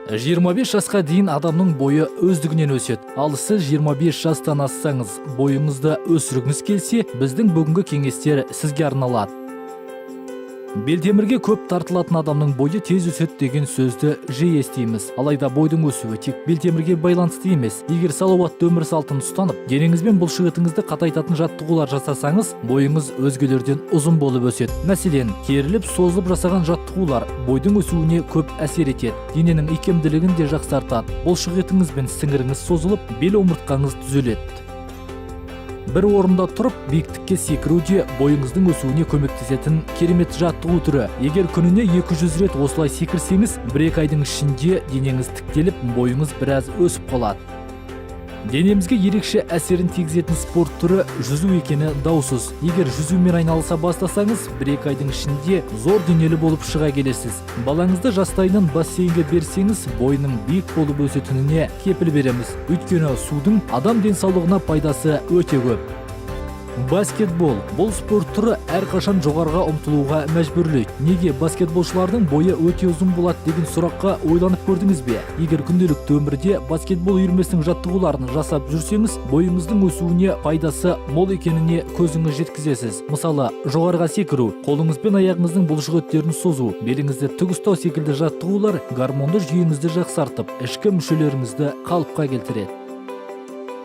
25 жасқа дейін адамның бойы өздігінен өседі. Ал сіз 25 жастан ассаңыз, бойыңызды өсіргіңіз келсе, біздің бүгінгі кеңестер сізге арналады. Белтемірге көп тартылатын адамның бойы тез өседі деген сөзді жиі естиміз. Алайда бойдың өсуі тек белтемірге байланысты емес. Егер салауатты өмір салтын ұстанып, денеңізбен бұлшықетіңізді қатайтатын жаттығулар жасасаңыз, бойыңыз өзгелерден ұзын болып өседі. Мәселен, керіліп, созылып жасаған жаттығулар бойдың өсуіне көп әсер етеді. Дененің икемділігін де жақсартады. Бұлшықетіңіз бен сіңіріңіз созылып, бел омыртқаңыз түзеледі. Бір орында тұрып, биіктікке секіру де бойыңыздың өсуіне көмектесетін керемет жаттығу түрі. Егер күніне 200 рет осылай секірсеңіз, 1-2 айдың ішінде денеңіз тіктеліп, бойыңыз біраз өсіп қалады. Денемізге ерекше әсерін тигізетін спорт түрі жүзу екені даусыз. Егер жүзумен айналыса бастасаңыз, 1-2 айдың ішінде зор денелі болып шыға келесіз. Балаңызды жастайынан бассейнге берсеңіз, бойының биік болып өсетініне кепіл береміз. Өйткені судың адам денсаулығына пайдасы өте көп. Баскетбол. Бұл спорт түрі әрқашан жоғарыға ұмтылуға мәжбүрлейді. Неге баскетболшылардың бойы өте ұзын болады деген сұраққа ойланып көрдіңіз бе? Егер күнделікті өмірде баскетбол үйірмесінің жаттығуларын жасап жүрсеңіз, бойыңыздың өсуіне пайдасы мол екеніне көзіңіз жеткізесіз. Мысалы, жоғарыға секіру, қолыңыз бен аяғыңыздың бұлшықеттерін созу, беліңізді тік ұстау секілді жаттығулар гормонды жүйеңізді жақсартып, ішкі мүшелеріңізді қалыпқа келтіреді.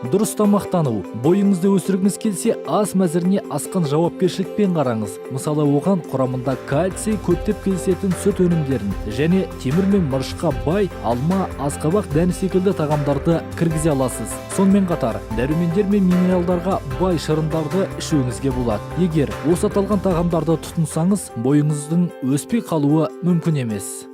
Дұрыс тамақтану. Бойыңызды өсіргіңіз келсе, ас мәзіріне асқан жауапкершілікпен қараңыз. Мысалы, оған құрамында кальций көптеп кездесетін сүт өнімдерін және темір мен мырышқа бай алма, асқабақ дәні секілді тағамдарды кіргізе аласыз. Сонымен қатар, дәрумендер мен минералдарға бай шырындарды ішуіңізге болады. Егер осы аталған тағамдарды тұтынсаңыз, бойыңыздың өспей қалуы мүмкін емес.